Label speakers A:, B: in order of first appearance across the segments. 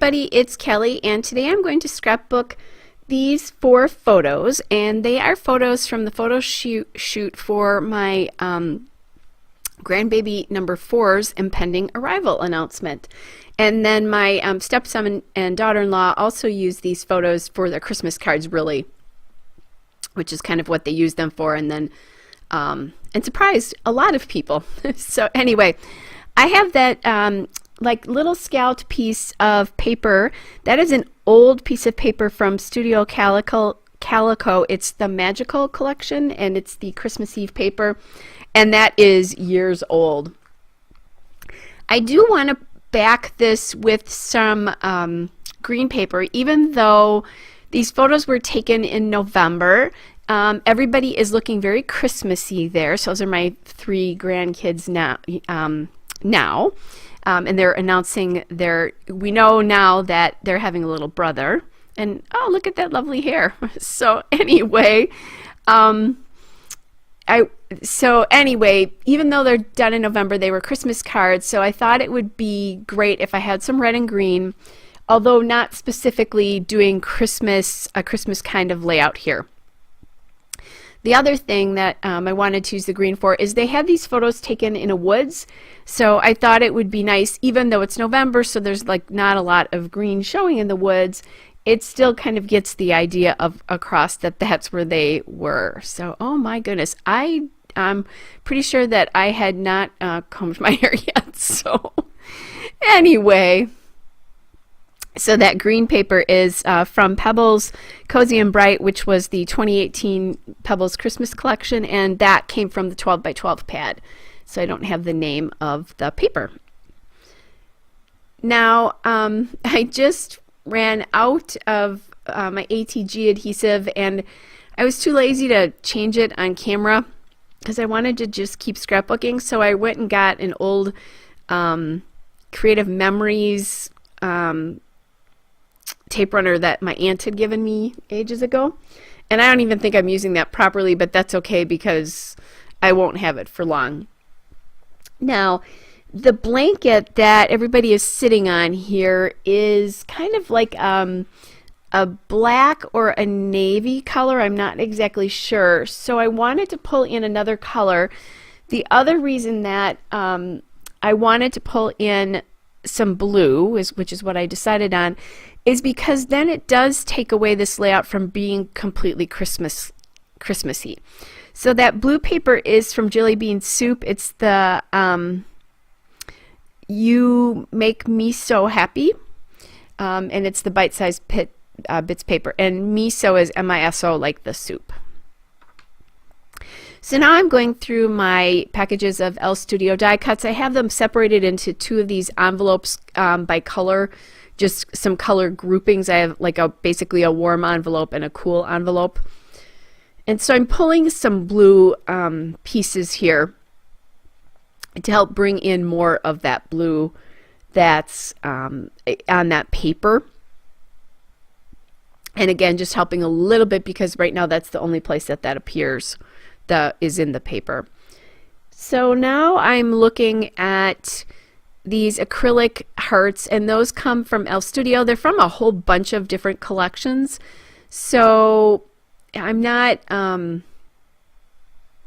A: everybody, it's Kelly, and today I'm going to scrapbook these 4 photos, and they are photos from the photo shoot for my grandbaby number 4's impending arrival announcement. And then my stepson and daughter-in-law also use these photos for their Christmas cards, really, which is kind of what they use them for, and then and surprised a lot of people. So anyway, I have that like little scalloped piece of paper. That is an old piece of paper from Studio Calico. It's the Magical collection, and it's the Christmas Eve paper, and that is years old. I do want to back this with some green paper, even though these photos were taken in November. Everybody is looking very Christmassy there. So those are my 3 grandkids now. And they're announcing we know now that they're having a little brother. And oh, look at that lovely hair. So anyway, even though they're done in November, they were Christmas cards. So I thought it would be great if I had some red and green, although not specifically doing a Christmas kind of layout here. The other thing that I wanted to use the green for is they had these photos taken in a woods, so I thought it would be nice, even though it's November, so there's like not a lot of green showing in the woods, it still kind of gets the idea of across that that's where they were. So, oh my goodness, I'm pretty sure that I had not combed my hair yet. So anyway. So that green paper is from Pebbles Cozy and Bright, which was the 2018 Pebbles Christmas collection, and that came from the 12 by 12 pad. So I don't have the name of the paper. Now, I just ran out of my ATG adhesive, and I was too lazy to change it on camera because I wanted to just keep scrapbooking. So I went and got an old Creative Memories tape runner that my aunt had given me ages ago, and I don't even think I'm using that properly, but that's okay because I won't have it for long. Now, the blanket that everybody is sitting on here is kind of like a black or a navy color. I'm not exactly sure, so I wanted to pull in another color. The other reason that I wanted to pull in some blue, which is what I decided on, is because then it does take away this layout from being completely Christmassy. So that blue paper is from Jelly Bean Soup. It's the You Make Me So Happy, and it's the bite-sized bits paper, and miso is M-I-S-O, like the soup. So now I'm going through my packages of L Studio die cuts. I have them separated into 2 of these envelopes by color, just some color groupings. I have like basically a warm envelope and a cool envelope. And so I'm pulling some blue pieces here to help bring in more of that blue that's on that paper. And again, just helping a little bit because right now that's the only place that appears. Is in the paper. So now I'm looking at these acrylic hearts, and those come from L Studio. They're from a whole bunch of different collections. So I'm not, I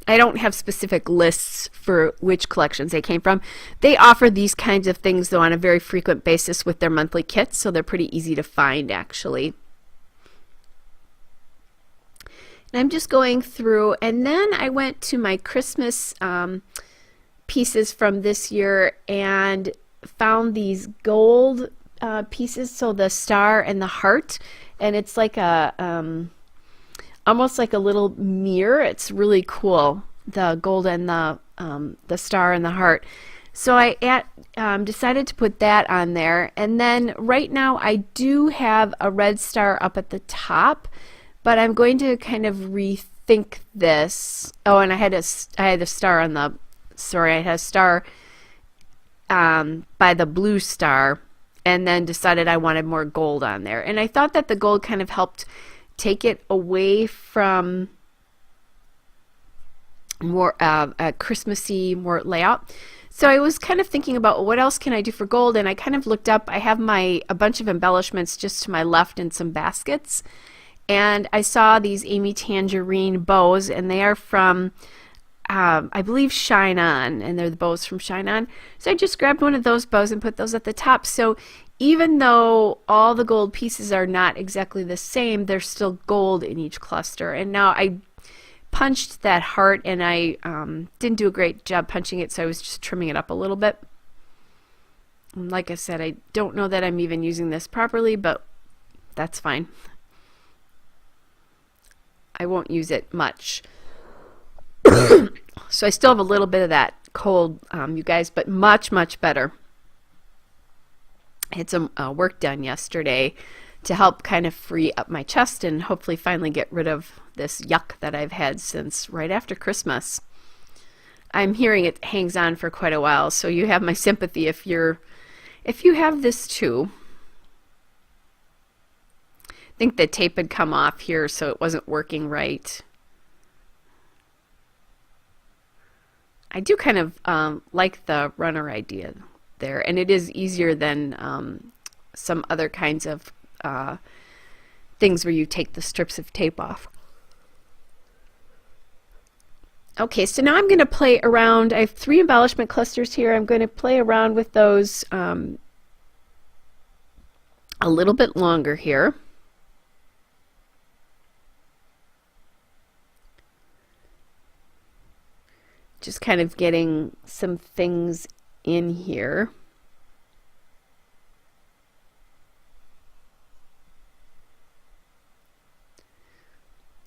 A: don't have specific lists for which collections they came from. They offer these kinds of things though on a very frequent basis with their monthly kits, so they're pretty easy to find actually. And I'm just going through, and then I went to my Christmas pieces from this year and found these gold pieces, so the star and the heart, and it's like a almost like a little mirror. It's really cool, the gold and the star and the heart. So I decided to put that on there, and then right now I do have a red star up at the top, but I'm going to kind of rethink this. Oh, and I had a star on the, sorry, I had a star by the blue star, and then decided I wanted more gold on there. And I thought that the gold kind of helped take it away from more a Christmassy more layout. So I was kind of thinking about what else can I do for gold, and I kind of looked up. I have a bunch of embellishments just to my left in some baskets, and I saw these Amy Tangerine bows, and they are from I believe Shine On, and they're the bows from Shine On. So I just grabbed one of those bows and put those at the top. So even though all the gold pieces are not exactly the same, there's still gold in each cluster. And now I punched that heart, and I didn't do a great job punching it, so I was just trimming it up a little bit. And like I said, I don't know that I'm even using this properly, but that's fine. I won't use it much. So I still have a little bit of that cold, you guys, but much, much better. I had some work done yesterday to help kind of free up my chest and hopefully finally get rid of this yuck that I've had since right after Christmas. I'm hearing it hangs on for quite a while, so you have my sympathy if you have this too. I think the tape had come off here, so it wasn't working right. I do kind of like the runner idea there, and it is easier than some other kinds of things where you take the strips of tape off. Okay, so now I'm going to play around. I have 3 embellishment clusters here. I'm going to play around with those a little bit longer here. Just kind of getting some things in here.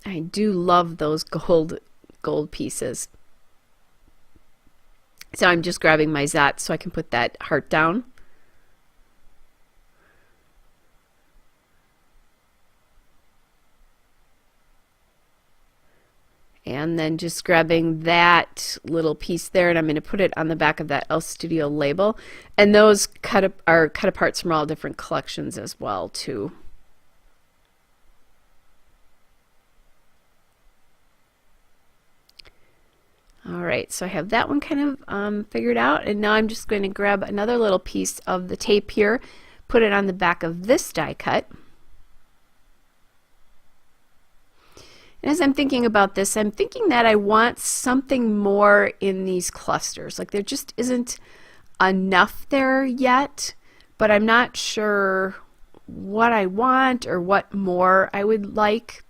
A: I do love those gold pieces. So I'm just grabbing my Zot so I can put that heart down. And then just grabbing that little piece there, and I'm going to put it on the back of that El Studio label. And those are cut apart from all different collections as well too. Alright, so I have that one kind of figured out, and now I'm just going to grab another little piece of the tape here, put it on the back of this die cut. And as I'm thinking about this, I'm thinking that I want something more in these clusters. Like there just isn't enough there yet, but I'm not sure what I want or what more I would like.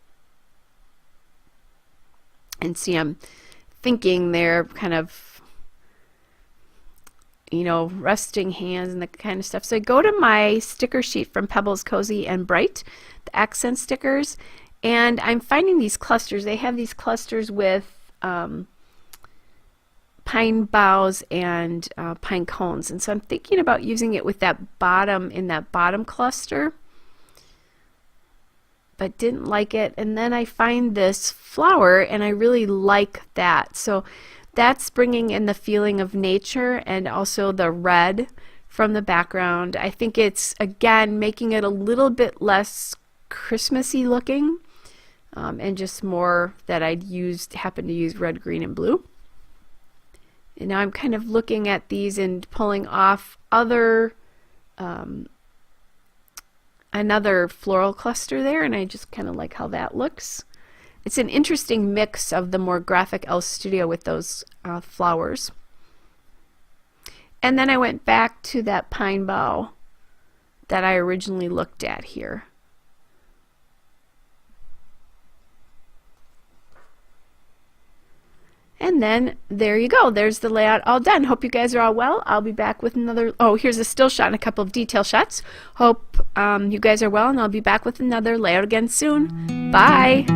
A: And see, I'm thinking there kind of, you know, resting hands and that kind of stuff. So I go to my sticker sheet from Pebbles Cozy and Bright, the accent stickers, and I'm finding these clusters. They have these clusters with pine boughs and pine cones, and so I'm thinking about using it with that bottom, in that bottom cluster, but didn't like it. And then I find this flower and I really like that, so that's bringing in the feeling of nature and also the red from the background. I think it's again making it a little bit less Christmassy looking, and just more that I'd happen to use red, green, and blue. And now I'm kind of looking at these and pulling off other another floral cluster there, and I just kind of like how that looks. It's an interesting mix of the more graphic El Studio with those flowers. And then I went back to that pine bough that I originally looked at here. And then there you go. There's the layout all done. Hope you guys are all well. I'll be back with another, oh, here's a still shot and a couple of detail shots. Hope you guys are well, and I'll be back with another layout again soon. Bye.